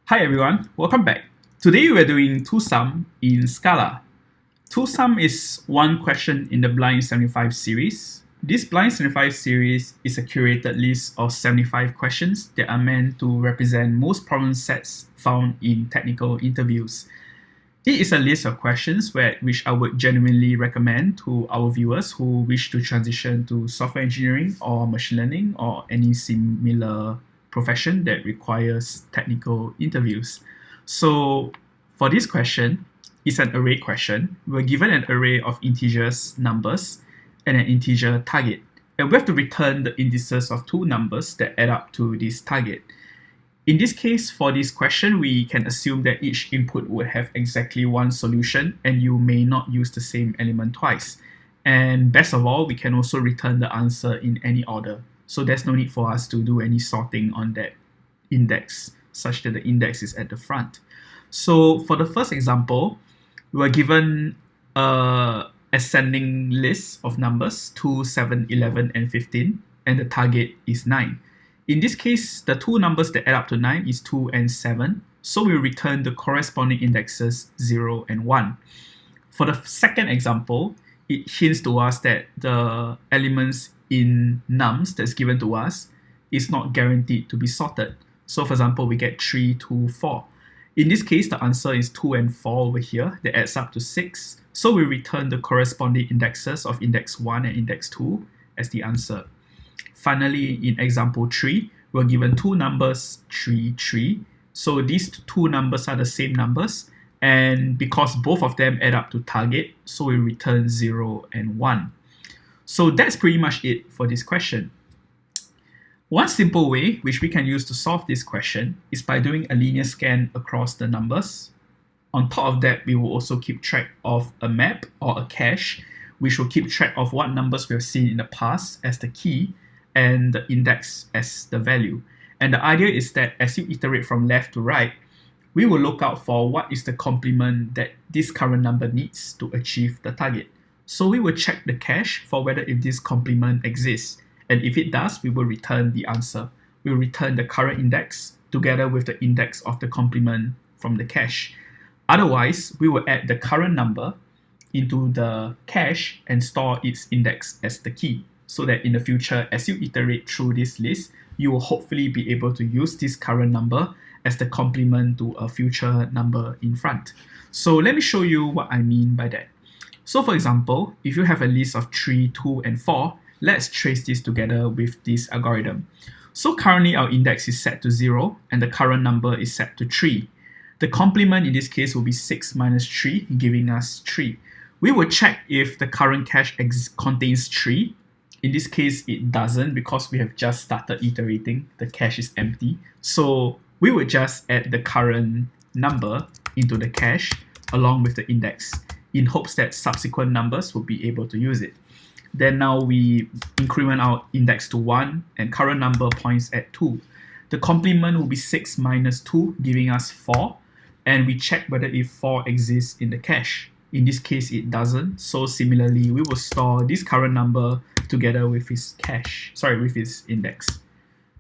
Hi everyone, welcome back. Today we're doing TwoSums in Scala. TwoSums is one question in the Blind 75 series. This Blind 75 series is a curated list of 75 questions that are meant to represent most problem sets found in technical interviews. It is a list of questions which I would genuinely recommend to our viewers who wish to transition to software engineering or machine learning or any similar profession that requires technical interviews. So for this question, it's an array question. We're given an array of integers, numbers, and an integer target. And we have to return the indices of two numbers that add up to this target. In this case, for this question, we can assume that each input would have exactly one solution and you may not use the same element twice. And best of all, we can also return the answer in any order. So there's no need for us to do any sorting on that index, such that the index is at the front. So for the first example, we are given an ascending list of numbers 2, 7, 11, and 15, and the target is 9. In this case, the two numbers that add up to 9 is 2 and 7, so we return the corresponding indexes 0 and 1. For the second example, it hints to us that the elements in nums that's given to us is not guaranteed to be sorted. So for example, we get 3, 2, 4. In this case, the answer is 2 and 4 over here. That adds up to 6. So we return the corresponding indexes of index 1 and index 2 as the answer. Finally, in example 3, we're given two numbers, 3, 3. So these two numbers are the same numbers. And because both of them add up to target, so we return 0 and 1. So that's pretty much it for this question. One simple way which we can use to solve this question is by doing a linear scan across the numbers. On top of that, we will also keep track of a map or a cache, which will keep track of what numbers we have seen in the past as the key and the index as the value. And the idea is that as you iterate from left to right, we will look out for what is the complement that this current number needs to achieve the target. So we will check the cache for whether if this complement exists. And if it does, we will return the answer. We will return the current index together with the index of the complement from the cache. Otherwise, we will add the current number into the cache and store its index as the key, so that in the future, as you iterate through this list, you will hopefully be able to use this current number as the complement to a future number in front. So let me show you what I mean by that. So for example, if you have a list of 3, 2, and 4, let's trace this together with this algorithm. So currently our index is set to 0 and the current number is set to 3. The complement in this case will be 6 minus 3, giving us 3. We will check if the current cache contains 3. In this case, it doesn't because we have just started iterating. The cache is empty. So we would just add the current number into the cache along with the index in hopes that subsequent numbers will be able to use it. Then now we increment our index to 1 and current number points at 2. The complement will be 6 minus 2, giving us 4. And we check whether if 4 exists in the cache. In this case, it doesn't. So similarly, we will store this current number together with its with its index.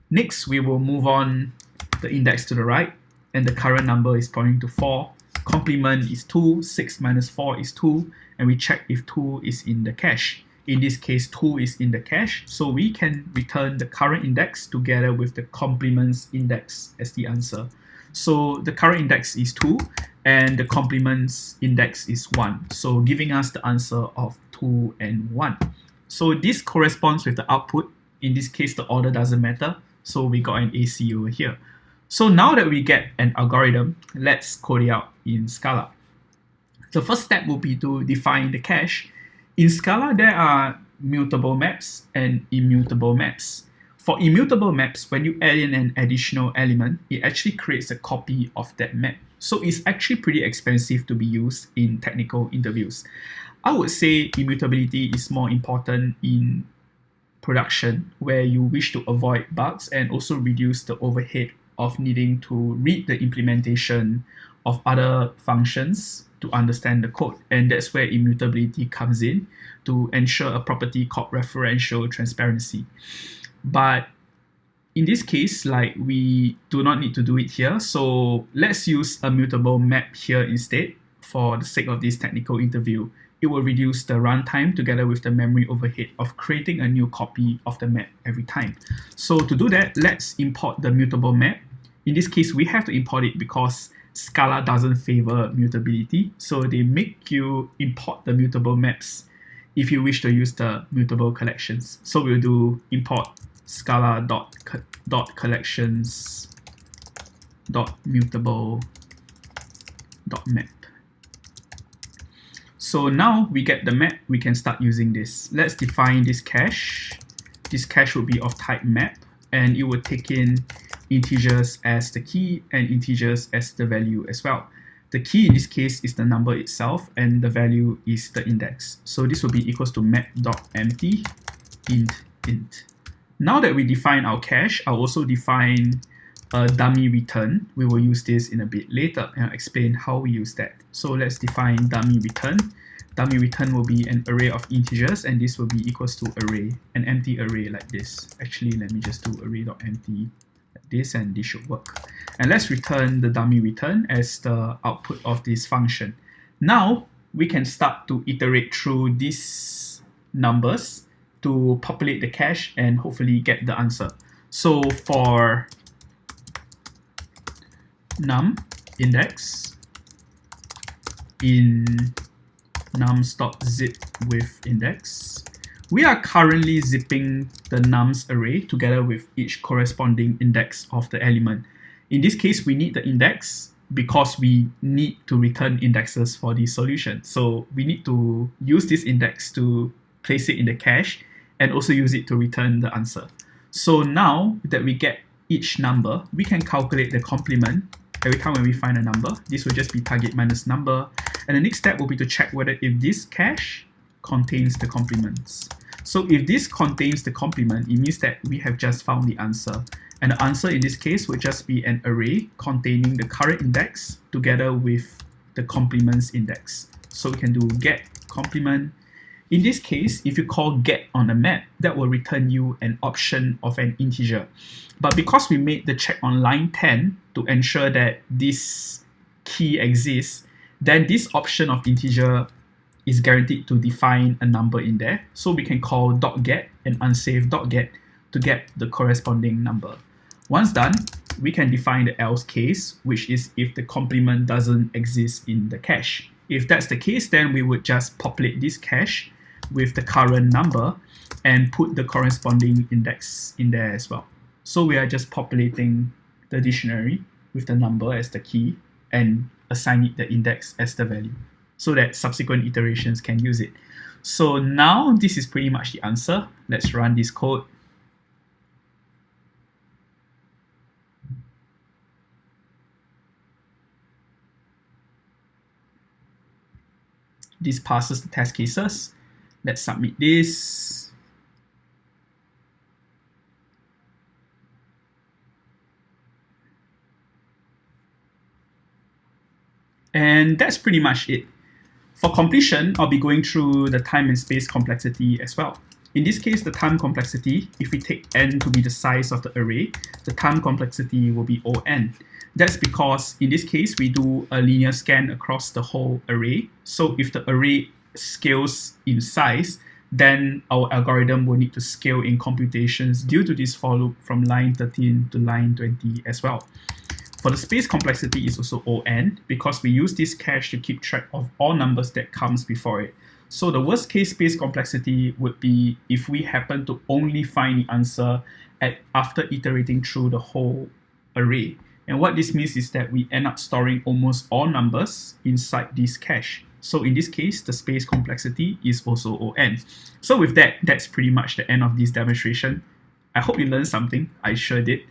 Next, we will move on the index to the right, and the current number is pointing to 4. Complement is 2, 6 minus 4 is 2, and we check if 2 is in the cache. In this case, 2 is in the cache, so we can return the current index together with the complement's index as the answer. So the current index is 2, and the complement's index is 1, so giving us the answer of 2 and 1. So this corresponds with the output. In this case, the order doesn't matter, so we got an AC over here. So now that we get an algorithm, let's code it out in Scala. The first step will be to define the cache. In Scala, there are mutable maps and immutable maps. For immutable maps, when you add in an additional element, it actually creates a copy of that map. So it's actually pretty expensive to be used in technical interviews. I would say immutability is more important in production, where you wish to avoid bugs and also reduce the overhead of needing to read the implementation of other functions to understand the code. And that's where immutability comes in to ensure a property called referential transparency. But in this case, like, we do not need to do it here. So let's use a mutable map here instead. For the sake of this technical interview, it will reduce the runtime together with the memory overhead of creating a new copy of the map every time. So to do that, let's import the mutable map. In this case, we have to import it because Scala doesn't favor mutability. So they make you import the mutable maps if you wish to use the mutable collections. So we'll do import scala.collections.mutable.map. So now we get the map, we can start using this. Let's define this cache. This cache will be of type map, and it will take in integers as the key and integers as the value as well. The key in this case is the number itself, and the value is the index. So this will be equals to map.empty int. Now that we define our cache, I'll also define a dummy return. We will use this in a bit later, and I'll explain how we use that. So let's define dummy return. Dummy return will be an array of integers, and this will be equals to array, an empty array like this. Actually, let me just do array.empty like this, and this should work. And let's return the dummy return as the output of this function. Now we can start to iterate through these numbers to populate the cache and hopefully get the answer. So for num index in nums.zip with index, we are currently zipping the nums array together with each corresponding index of the element. In this case, we need the index because we need to return indexes for the solution. So we need to use this index to place it in the cache and also use it to return the answer. So now that we get each number, we can calculate the complement. Every time when we find a number, this will just be target minus number. And the next step will be to check whether if this cache contains the complements. So if this contains the complement, it means that we have just found the answer. And the answer in this case would just be an array containing the current index together with the complements index. So we can do get complement. In this case, if you call get on the map, that will return you an option of an integer. But because we made the check on line 10 to ensure that this key exists, then this option of integer is guaranteed to define a number in there. So we can call .get and unsafe .get to get the corresponding number. Once done, we can define the else case, which is if the complement doesn't exist in the cache. If that's the case, then we would just populate this cache with the current number and put the corresponding index in there as well. So we are just populating the dictionary with the number as the key and assign it the index as the value so that subsequent iterations can use it. So now this is pretty much the answer. Let's run this code. This passes the test cases. Let's submit this. And that's pretty much it. For completion, I'll be going through the time and space complexity as well. In this case, the time complexity, if we take n to be the size of the array, the time complexity will be O(n). That's because in this case, we do a linear scan across the whole array. So if the array scales in size, then our algorithm will need to scale in computations due to this for loop from line 13 to line 20 as well. For the space complexity is also O(n) because we use this cache to keep track of all numbers that comes before it. So the worst case space complexity would be if we happen to only find the answer after iterating through the whole array. And what this means is that we end up storing almost all numbers inside this cache. So in this case, the space complexity is also O(n). So with that, that's pretty much the end of this demonstration. I hope you learned something. I sure did.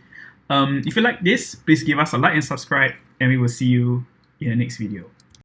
If you like this, please give us a like and subscribe, and we will see you in the next video.